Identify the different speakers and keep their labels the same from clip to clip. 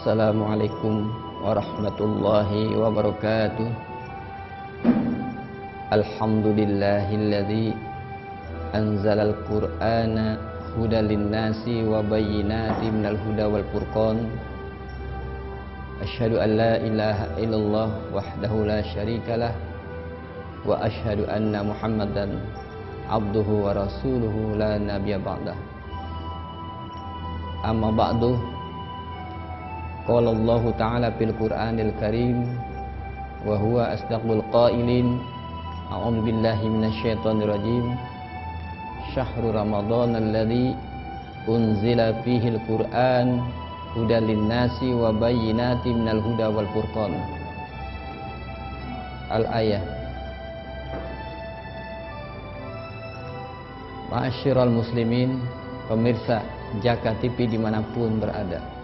Speaker 1: Assalamualaikum warahmatullahi wabarakatuh. Alhamdulillahilladzi anzalal qur'ana hudan linnasi wa bayyinatin minal huda wal furqan. Asyhadu an la ilaha illallah wahdahu la syarikalah wa asyhadu anna Muhammadan abduhu wa rasuluhu la nabiyya ba'dah. Amma ba'du. Qala Allah Ta'ala fil Qur'anil Karim wa huwa asdaqul qailin. A'udzu billahi minasyaitonir rajim. Syahrul Ramadan alladzi unzila fihil Qur'an hudan linnasi wa bayyinatin minal huda wal furqan. Al-ayah. Ma'asyiral muslimin, pemirsa Jaka TV dimanapun berada.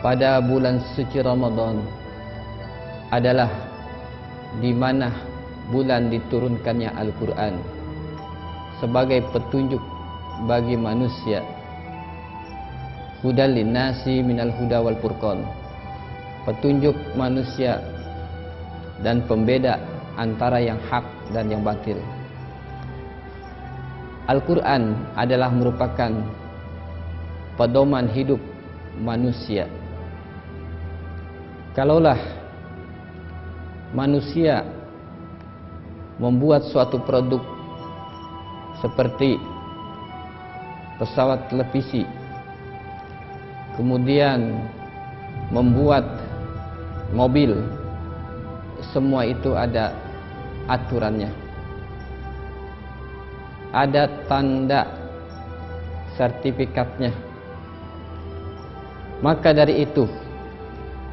Speaker 1: Pada bulan suci Ramadan adalah di mana bulan diturunkannya Al-Quran sebagai petunjuk bagi manusia. Hudan linnasi minal huda wal furqan, petunjuk manusia dan pembeda antara yang hak dan yang batil. Al-Quran adalah merupakan pedoman hidup manusia. Kalaulah manusia membuat suatu produk seperti pesawat televisi, kemudian membuat mobil, semua itu ada aturannya, ada tanda sertifikatnya. Maka dari itu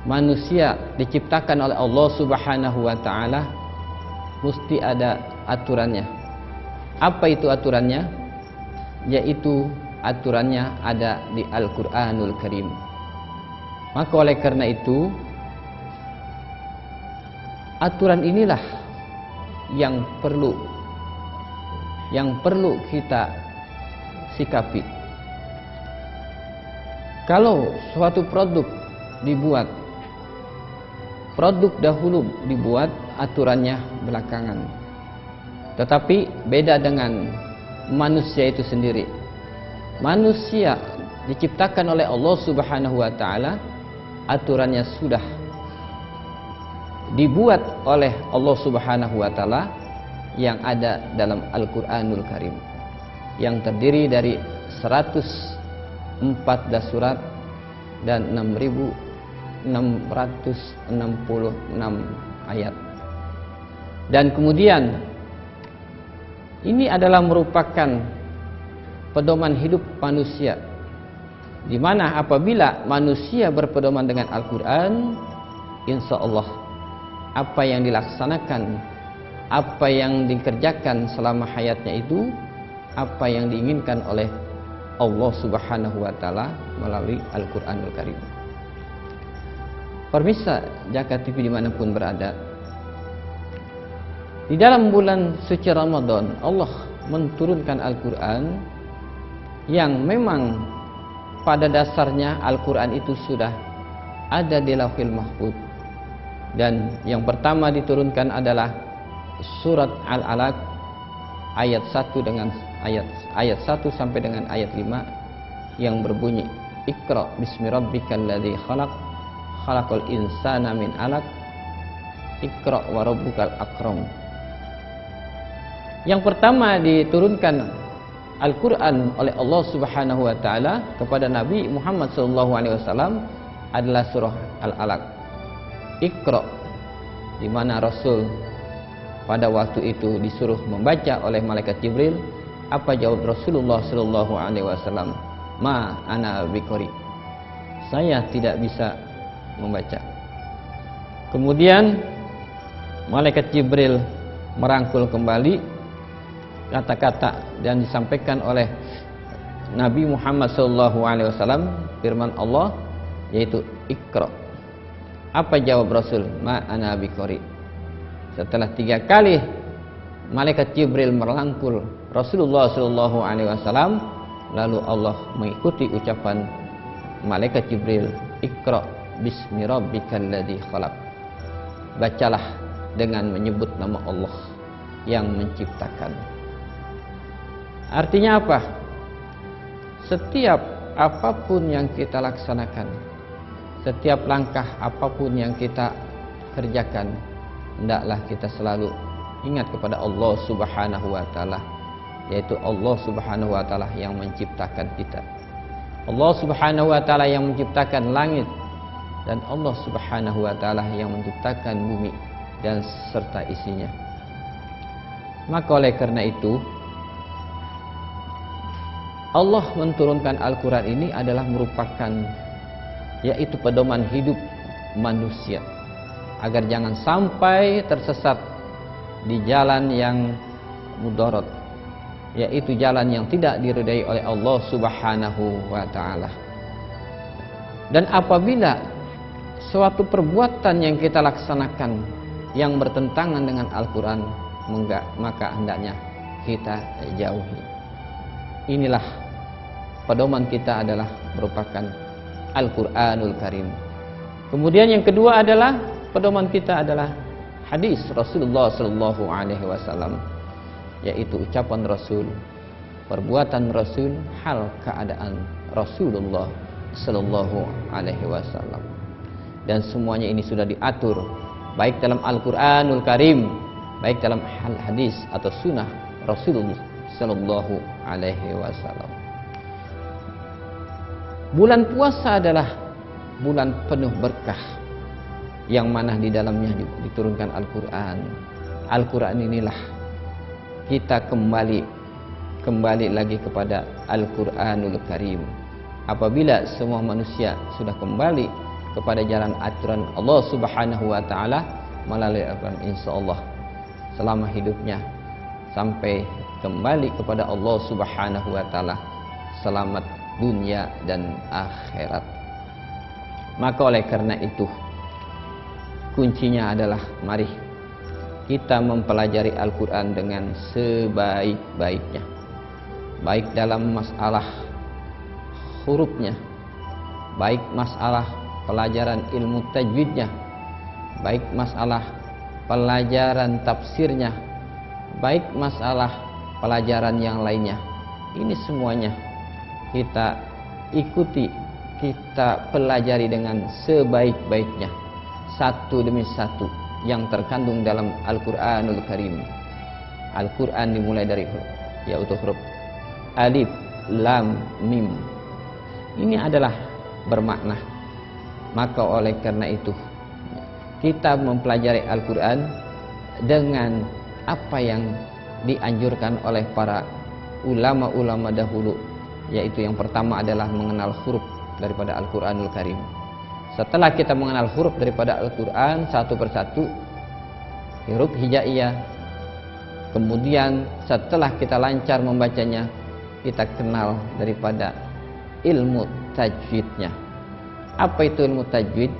Speaker 1: manusia diciptakan oleh Allah Subhanahu wa Ta'ala mesti ada aturannya. Apa itu aturannya? Yaitu aturannya ada di Al-Quranul Karim. Maka oleh karena itu aturan inilah yang perlu kita sikapi. Kalau suatu produk dibuat, produk dahulu dibuat, aturannya belakangan. Tetapi beda dengan manusia itu sendiri. Manusia diciptakan oleh Allah Subhanahu wa Ta'ala, aturannya sudah dibuat oleh Allah Subhanahu wa Ta'ala yang ada dalam Al-Quranul Karim, yang terdiri dari 114 surat dan 6.666 ayat. Dan kemudian ini adalah merupakan pedoman hidup manusia, di mana apabila manusia berpedoman dengan Al-Quran, insya Allah apa yang dilaksanakan, apa yang dikerjakan selama hayatnya itu apa yang diinginkan oleh Allah Subhanahu wa Ta'ala melalui Al-Quranul Karim. Pemirsa Jaka TV dimanapun berada, di dalam bulan suci Ramadan Allah menurunkan Al-Quran yang memang pada dasarnya Al-Quran itu sudah ada di Lauhil Mahfuz. Dan yang pertama diturunkan adalah surat Al-Alaq ayat 1 dengan ayat 1 sampai dengan ayat 5 yang berbunyi, Iqra bismi rabbikal ladzi khalaq, khalaqal insana min 'alaq, Iqra wa rabbukal akram. Yang pertama diturunkan Al-Quran oleh Allah Subhanahu wa Ta'ala kepada Nabi Muhammad SAW adalah surah Al-Alaq, Iqra, di mana Rasul pada waktu itu disuruh membaca oleh malaikat Jibril. Apa jawab Rasulullah SAW? Ma ana biqari, saya tidak bisa membaca. Kemudian malaikat Jibril merangkul kembali kata-kata dan disampaikan oleh Nabi Muhammad SAW firman Allah, yaitu Iqra. Apa jawab Rasul? Ma ana biqari. Setelah 3 kali malaikat Jibril merangkul Rasulullah SAW, lalu Allah mengikuti ucapan malaikat Jibril, Iqra bismi rabbikal ladzi khalaq. Bacalah dengan menyebut nama Allah yang menciptakan. Artinya apa? Setiap apapun yang kita laksanakan, setiap langkah apapun yang kita kerjakan, hendaklah kita selalu ingat kepada Allah Subhanahu wa taala, yaitu Allah Subhanahu wa taala yang menciptakan kita. Allah Subhanahu wa taala yang menciptakan langit, dan Allah Subhanahu wa taala yang menciptakan bumi dan serta isinya. Maka oleh karena itu Allah menturunkan Al-Quran ini adalah merupakan yaitu pedoman hidup manusia agar jangan sampai tersesat di jalan yang mudarat, yaitu jalan yang tidak diridai oleh Allah Subhanahu wa taala. Dan apabila suatu perbuatan yang kita laksanakan yang bertentangan dengan Al-Quran, maka hendaknya kita jauhi. Inilah pedoman kita adalah merupakan Al-Quranul Karim. Kemudian yang kedua adalah pedoman kita adalah hadis Rasulullah Sallallahu Alaihi Wasallam, yaitu ucapan Rasul, perbuatan Rasul, hal keadaan Rasulullah Sallallahu Alaihi Wasallam. Dan semuanya ini sudah diatur baik dalam Al-Quranul Karim, baik dalam hadis atau sunnah Rasulullah Sallallahu Alaihi Wasallam. Bulan puasa adalah bulan penuh berkah, yang mana di dalamnya diturunkan Al-Quran. Al-Quran inilah kita kembali lagi kepada Al-Quranul Karim. Apabila semua manusia sudah kembali kepada jalan aturan Allah Subhanahu wa taala melalui Al-Quran, insyaallah selama hidupnya sampai kembali kepada Allah Subhanahu wa taala, selamat dunia dan akhirat. Maka oleh karena itu kuncinya adalah mari kita mempelajari Al-Quran dengan sebaik-baiknya, baik dalam masalah hurufnya, baik masalah pelajaran ilmu tajwidnya, baik masalah pelajaran tafsirnya, baik masalah pelajaran yang lainnya. Ini semuanya kita ikuti, kita pelajari dengan sebaik-baiknya, satu demi satu yang terkandung dalam Al-Quranul Karim. Al-Quran dimulai dari yaitu huruf alif, lam, mim. Ini adalah bermakna. Maka oleh karena itu kita mempelajari Al-Quran dengan apa yang dianjurkan oleh para ulama-ulama dahulu, yaitu yang pertama adalah mengenal huruf daripada Al-Quranul Karim. Setelah kita mengenal huruf daripada Al-Quran satu persatu, huruf hijaiyah, kemudian setelah kita lancar membacanya, kita kenal daripada ilmu tajwidnya. Apa itu ilmu tajwid?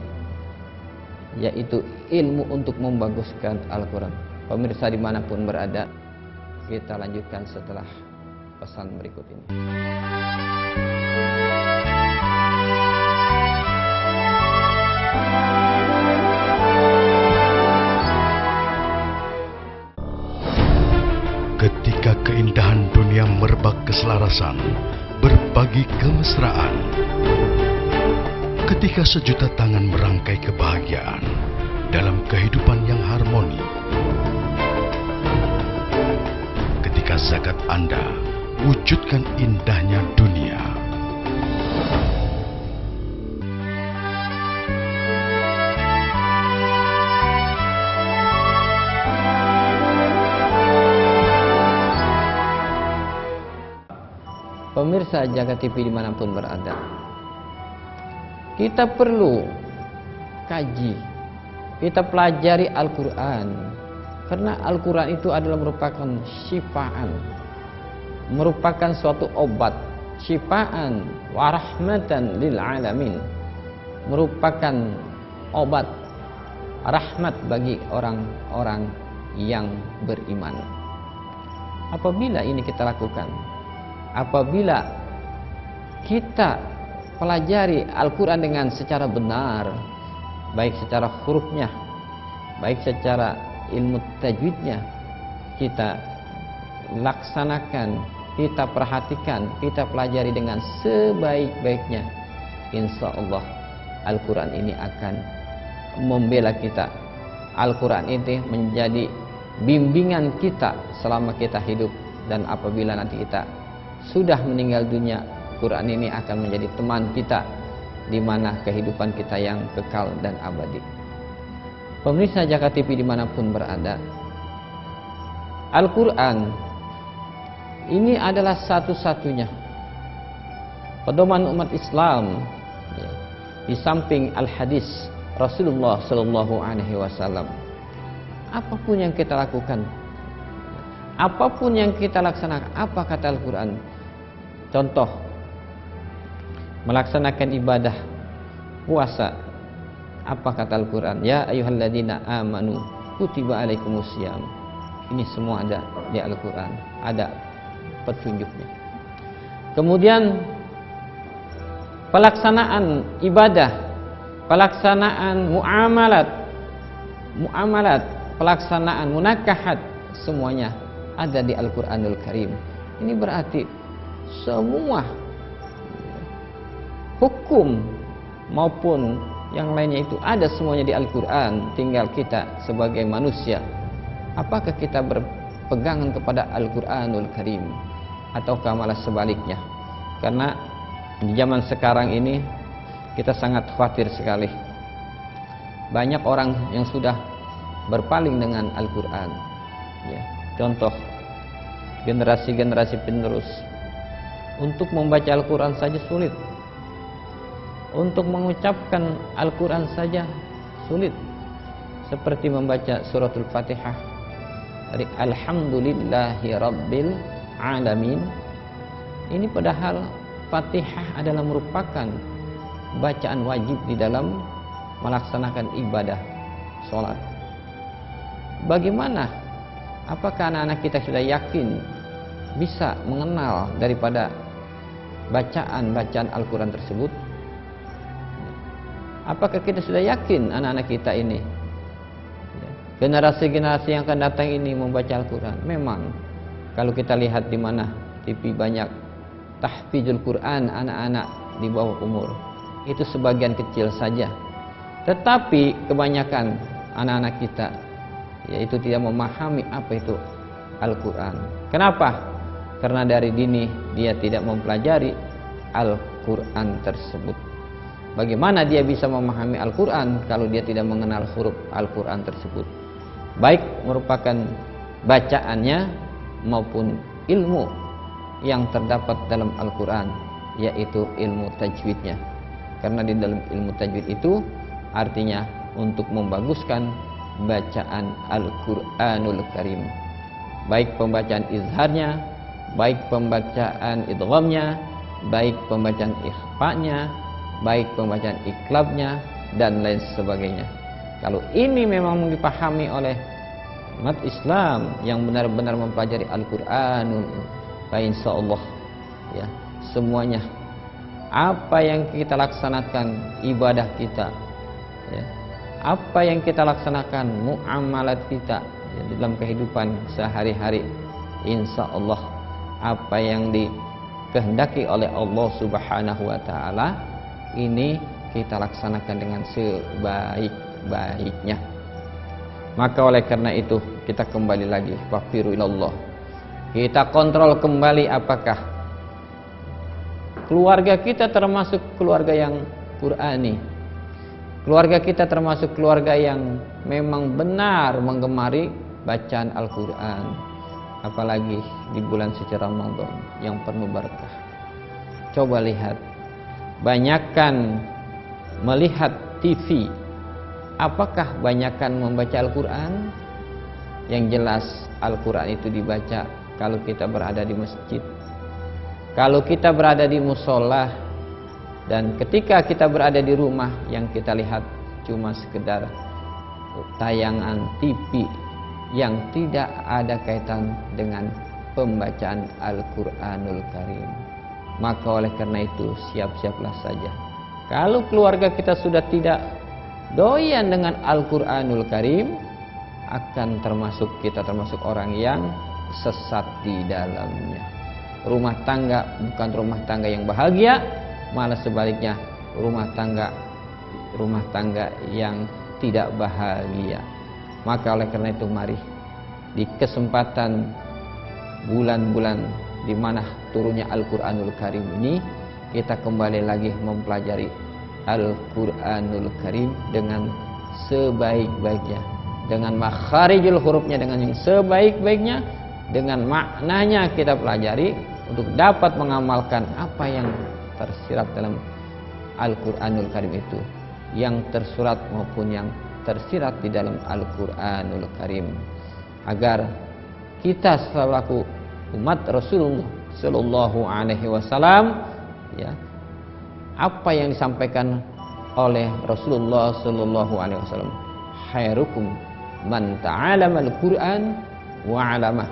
Speaker 1: Yaitu ilmu untuk membaguskan Al-Quran. Pemirsa dimanapun berada, kita lanjutkan setelah pesan berikut ini.
Speaker 2: Ketika keindahan dunia merebak keselarasan, berbagi kemesraan. Ketika sejuta tangan merangkai kebahagiaan dalam kehidupan yang harmoni. Ketika zakat Anda wujudkan indahnya dunia.
Speaker 1: Pemirsa Jagat TV dimanapun berada, kita perlu kaji, kita pelajari Al-Quran, karena Al-Quran itu adalah merupakan syifaan, merupakan suatu obat, syifaan wa rahmatan lil alamin, merupakan obat rahmat bagi orang-orang yang beriman. Apabila ini kita lakukan, apabila kita pelajari Al-Quran dengan secara benar, baik secara hurufnya, baik secara ilmu tajwidnya, kita laksanakan, kita perhatikan, kita pelajari dengan sebaik-baiknya, insya Allah Al-Quran ini akan membela kita. Al-Quran ini menjadi bimbingan kita selama kita hidup, dan apabila nanti kita sudah meninggal dunia, Quran ini akan menjadi teman kita di mana kehidupan kita yang kekal dan abadi. Pemirsa Jaka TV dimanapun berada, Al-Quran ini adalah satu-satunya pedoman umat Islam, ya, di samping al-hadis Rasulullah Sallallahu Alaihi Wasallam. Apapun yang kita lakukan, apapun yang kita laksanakan, apa kata Al-Quran? Contoh, melaksanakan ibadah puasa, apa kata Al-Quran? Ya ayyuhalladzina amanu kutiba alaikumusiyam. Ini semua ada di Al-Quran, ada petunjuknya. Kemudian pelaksanaan ibadah, pelaksanaan muamalat, pelaksanaan munakahat, semuanya ada di Al-Quranul Karim. Ini berarti semua hukum maupun yang lainnya itu ada semuanya di Al-Quran. Tinggal kita sebagai manusia, apakah kita berpegangan kepada Al-Quranul Karim ataukah malah sebaliknya? Karena di zaman sekarang ini kita sangat khawatir sekali, banyak orang yang sudah berpaling dengan Al-Quran, ya. Contoh, generasi-generasi penerus untuk membaca Al-Quran saja sulit, untuk mengucapkan Al-Quran saja sulit, seperti membaca suratul Fatihah dari Alhamdulillahi Rabbil Alamin. Ini padahal Fatihah adalah merupakan bacaan wajib di dalam melaksanakan ibadah sholat. Bagaimana? Apakah anak-anak kita sudah yakin bisa mengenal daripada bacaan-bacaan Al-Quran tersebut? Apakah kita sudah yakin anak-anak kita ini, generasi-generasi yang akan datang ini membaca Al-Quran? Memang kalau kita lihat di mana TV banyak tahfizul Quran anak-anak di bawah umur, itu sebagian kecil saja. Tetapi kebanyakan anak-anak kita yaitu tidak memahami apa itu Al-Quran. Kenapa? Karena dari dini dia tidak mempelajari Al-Quran tersebut. Bagaimana dia bisa memahami Al-Quran kalau dia tidak mengenal huruf Al-Quran tersebut, baik merupakan bacaannya maupun ilmu yang terdapat dalam Al-Quran, yaitu ilmu tajwidnya. Karena di dalam ilmu tajwid itu artinya untuk membaguskan bacaan Al-Quranul Karim, baik pembacaan izharnya, baik pembacaan idghamnya, baik pembacaan ikhfa'nya, baik pembacaan iklabnya, dan lain sebagainya. Kalau ini memang dipahami oleh umat Islam yang benar-benar mempelajari Al-Quranul, insyaallah ya, semuanya apa yang kita laksanakan, ibadah kita, ya, apa yang kita laksanakan, muamalat kita, ya, dalam kehidupan sehari-hari, insyaallah apa yang dikehendaki oleh Allah Subhanahu wa taala ini kita laksanakan dengan sebaik-baiknya. Maka oleh karena itu kita kembali lagi fafiru ilallah. Kita kontrol kembali apakah keluarga kita termasuk keluarga yang Qur'ani. Keluarga kita termasuk keluarga yang memang benar menggemari bacaan Al-Quran. Apalagi di bulan suci Ramadan yang penuh berkah. Coba lihat, banyakkan melihat TV, apakah banyakkan membaca Al-Quran? Yang jelas Al-Quran itu dibaca kalau kita berada di masjid, kalau kita berada di musola, dan ketika kita berada di rumah yang kita lihat cuma sekedar tayangan TV yang tidak ada kaitan dengan pembacaan Al-Quranul Karim. Maka oleh karena itu siap-siaplah saja. Kalau keluarga kita sudah tidak doyan dengan Al-Quranul Karim, akan kita termasuk orang yang sesat di dalamnya. Rumah tangga bukan rumah tangga yang bahagia, malah sebaliknya rumah tangga yang tidak bahagia. Maka oleh karena itu mari di kesempatan bulan-bulan di mana turunnya Al-Quranul Karim ini, kita kembali lagi mempelajari Al-Quranul Karim dengan sebaik-baiknya, dengan makharijul hurufnya dengan yang sebaik-baiknya, dengan maknanya kita pelajari untuk dapat mengamalkan apa yang tersirat dalam Al-Quranul Karim itu, yang tersurat maupun yang tersirat di dalam Al-Quranul Karim, agar kita selaku umat Rasulullah Sallallahu Alaihi Wasallam, ya, apa yang disampaikan oleh Rasulullah Sallallahu Alaihi Wasallam, khairukum man ta'allama al-Quran wa 'allamah.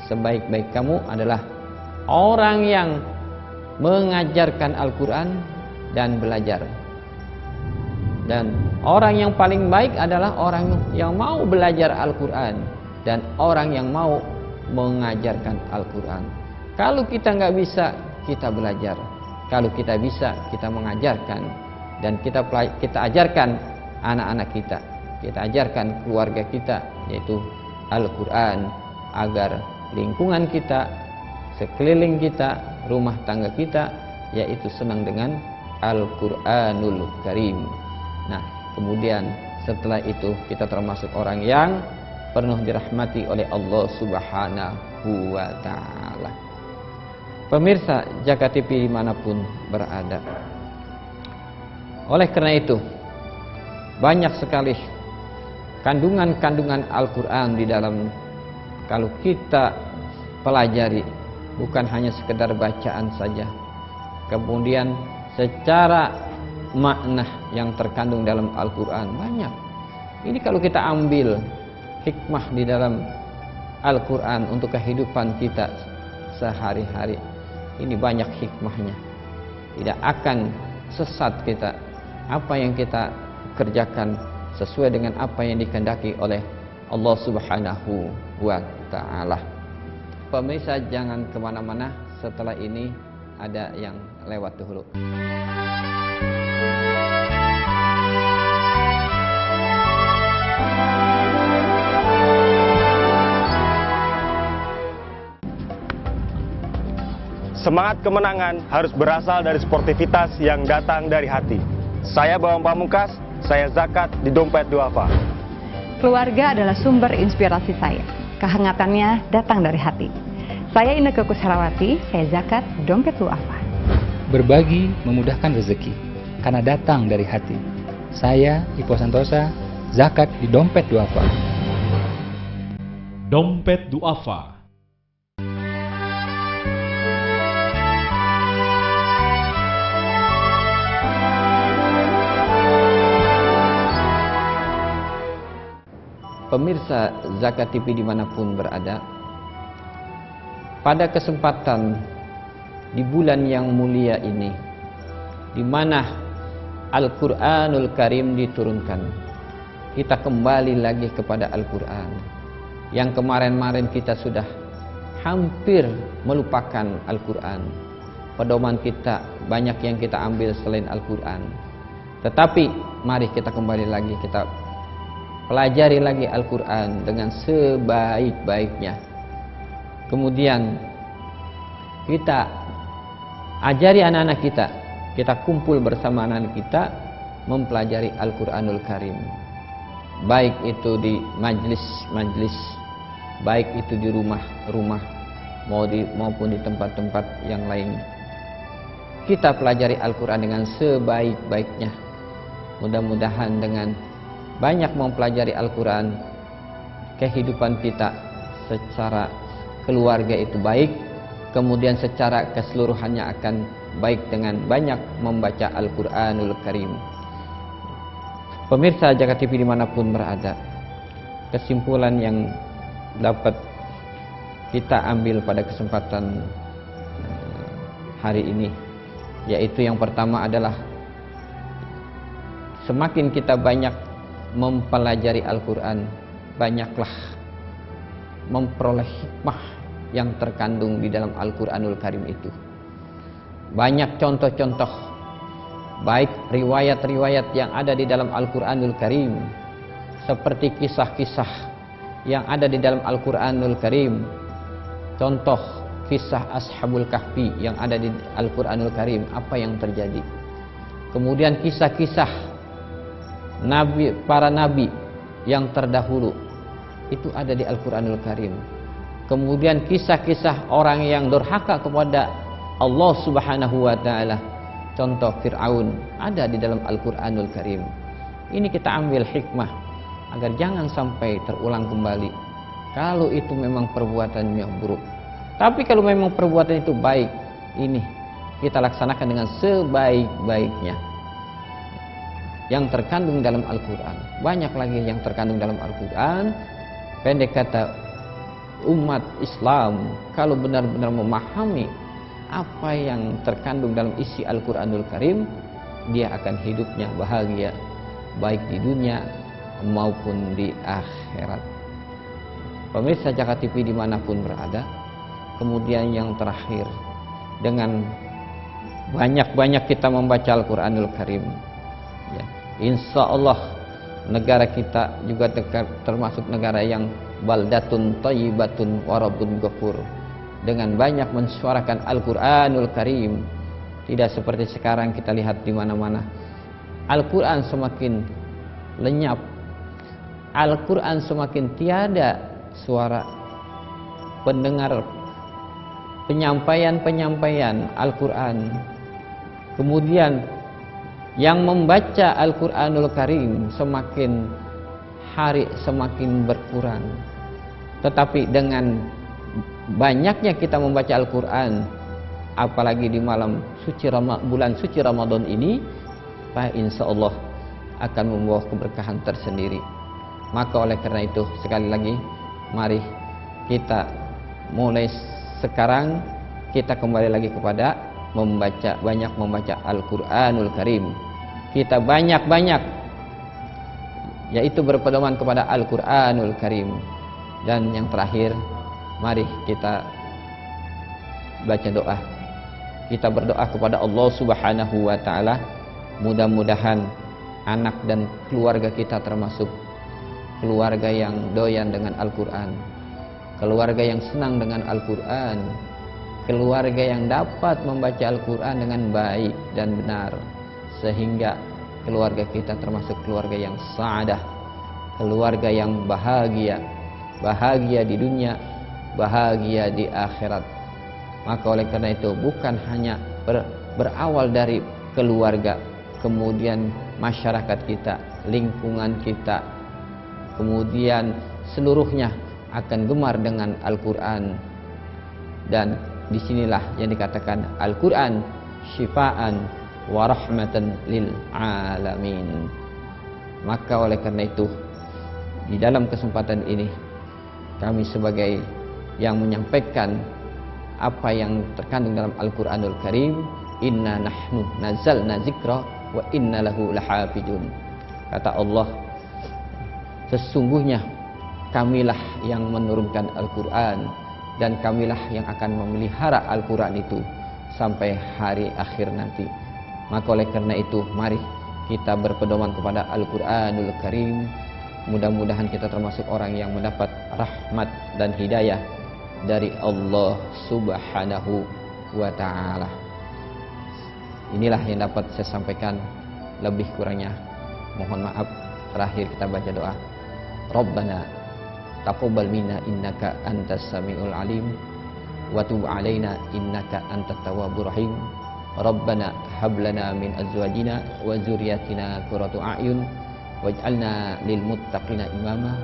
Speaker 1: Sebaik-baik kamu adalah orang yang mengajarkan Al-Quran dan belajar. Dan orang yang paling baik adalah orang yang mau belajar Al-Quran dan orang yang mau mengajarkan Al-Quran. Kalau kita nggak bisa, kita belajar. Kalau kita bisa, kita mengajarkan. Dan kita ajarkan anak-anak kita, kita ajarkan keluarga kita, yaitu Al-Quran, agar lingkungan kita, sekeliling kita, rumah tangga kita, yaitu senang dengan Al-Quranul Karim. Nah, kemudian setelah itu kita termasuk orang yang penuh dirahmati oleh Allah Subhanahu wa Ta'ala. Pemirsa Jagat TV dimanapun berada, oleh karena itu banyak sekali kandungan-kandungan Al-Quran di dalam. Kalau kita pelajari, bukan hanya sekedar bacaan saja, kemudian secara makna yang terkandung dalam Al-Quran banyak. Ini kalau kita ambil hikmah di dalam Al-Quran untuk kehidupan kita sehari-hari, ini banyak hikmahnya. Tidak akan sesat kita. Apa yang kita kerjakan sesuai dengan apa yang dikehendaki oleh Allah Subhanahu wa Ta'ala. Pemirsa jangan kemana-mana, setelah ini ada yang lewat dahulu.
Speaker 3: Semangat kemenangan harus berasal dari sportivitas yang datang dari hati. Saya Bawang Pamungkas, saya zakat di Dompet Duafa.
Speaker 4: Keluarga adalah sumber inspirasi saya. Kehangatannya datang dari hati. Saya Inneke Koesherawati, saya zakat Dompet Duafa.
Speaker 5: Berbagi memudahkan rezeki, karena datang dari hati. Saya Ipo Santosa, zakat di Dompet Duafa.
Speaker 6: Dompet Duafa.
Speaker 1: Pemirsa Zakat TV dimanapun berada, pada kesempatan di bulan yang mulia ini, di mana Al-Quranul Karim diturunkan, kita kembali lagi kepada Al-Quran. Yang kemarin-kemarin kita sudah hampir melupakan Al-Quran. Pedoman kita banyak yang kita ambil selain Al-Quran. Tetapi mari kita kembali lagi, kita pelajari lagi Al-Quran dengan sebaik-baiknya. Kemudian kita ajari anak-anak kita, kita kumpul bersama anak-anak kita mempelajari Al-Quranul Karim. Baik itu di majlis-majlis, baik itu di rumah-rumah, maupun di tempat-tempat yang lain. Kita pelajari Al-Quran dengan sebaik-baiknya. Mudah-mudahan dengan banyak mempelajari Al-Quran, kehidupan kita secara keluarga itu baik, kemudian secara keseluruhannya akan baik dengan banyak membaca Al-Quranul Karim. Pemirsa Jagat TV dimanapun berada, kesimpulan yang dapat kita ambil pada kesempatan hari ini, yaitu yang pertama adalah semakin kita banyak mempelajari Al-Quran, banyaklah memperoleh hikmah yang terkandung di dalam Al-Quranul Karim itu. Banyak contoh-contoh, baik riwayat-riwayat yang ada di dalam Al-Quranul Karim, seperti kisah-kisah yang ada di dalam Al-Quranul Karim. Contoh kisah Ashabul Kahfi yang ada di Al-Quranul Karim, apa yang terjadi. Kemudian kisah-kisah para nabi yang terdahulu, itu ada di Al-Quranul Karim. Kemudian kisah-kisah orang yang durhaka kepada Allah Subhanahu wa Ta'ala, contoh Fir'aun, ada di dalam Al-Quranul Karim. Ini kita ambil hikmah agar jangan sampai terulang kembali kalau itu memang perbuatan yang buruk. Tapi kalau memang perbuatan itu baik, ini kita laksanakan dengan sebaik-baiknya. Yang terkandung dalam Al-Quran, banyak lagi yang terkandung dalam Al-Quran. Pendek kata, umat Islam kalau benar-benar memahami apa yang terkandung dalam isi Al-Quranul Karim, dia akan hidupnya bahagia, baik di dunia maupun di akhirat. Pemirsa Jakarta TV dimanapun berada, kemudian yang terakhir, dengan banyak-banyak kita membaca Al-Quranul Karim, ya, insya Allah negara kita juga termasuk negara yang baldatun thayyibatun wa rabbun ghafur. Dengan banyak mensuarakan Al-Quranul Karim, tidak seperti sekarang kita lihat di mana-mana Al-Quran semakin lenyap, Al-Quran semakin tiada suara pendengar penyampaian Al-Quran. Kemudian yang membaca Al-Quranul Karim semakin hari semakin berkurang. Tetapi dengan banyaknya kita membaca Al-Quran, apalagi di bulan suci Ramadan ini, insya Allah akan membawa keberkahan tersendiri. Maka oleh karena itu, sekali lagi, mari kita mulai sekarang, kita kembali lagi kepada banyak membaca Al-Quranul Karim. Kita banyak-banyak, yaitu berpedoman kepada Al-Quranul Karim. Dan yang terakhir, mari kita baca doa. Kita berdoa kepada Allah Subhanahu wa Ta'ala. Mudah-mudahan anak dan keluarga kita termasuk keluarga yang doyan dengan Al-Quran, keluarga yang senang dengan Al-Quran, keluarga yang dapat membaca Al-Quran dengan baik dan benar, sehingga keluarga kita termasuk keluarga yang sa'adah, keluarga yang bahagia di dunia, bahagia di akhirat. Maka oleh karena itu, bukan hanya berawal dari keluarga, kemudian masyarakat kita, lingkungan kita, kemudian seluruhnya akan gemar dengan Al-Quran. Dan disinilah yang dikatakan Al-Quran syifaan wa rahmatan lil alamin. Maka oleh karena itu, di dalam kesempatan ini, kami sebagai yang menyampaikan apa yang terkandung dalam Al-Quranul Karim, inna nahnu nazzalna zikra wa inna lahu lahafidun. Kata Allah, sesungguhnya kamilah yang menurunkan Al-Quran, dan kamilah yang akan memelihara Al-Quran itu sampai hari akhir nanti. Maka oleh karena itu, mari kita berpedoman kepada Al-Quranul Karim. Mudah-mudahan kita termasuk orang yang mendapat rahmat dan hidayah dari Allah Subhanahu wa Ta'ala. Inilah yang dapat saya sampaikan, lebih kurangnya mohon maaf. Terakhir kita baca doa. Rabbana taqabbal minna innaka antas samiul alim wa tub alaina innaka antat tawwabur rahim. Rabbana hab lana min azwajina wa dzurriyyatina qurrata a'yun waj'alna lil muttaqina imama.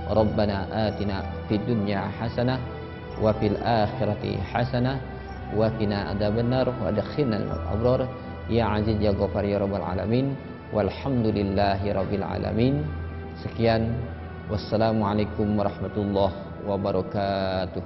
Speaker 1: Rabbana atina fid dunya hasanah wa fil akhirati hasanah wa qina adzabannar wa adkhilna al abrar ya aziz ya ghafar ya rabbal alamin. Walhamdulillahi rabbil alamin. Sekian, wassalamualaikum warahmatullahi wabarakatuh.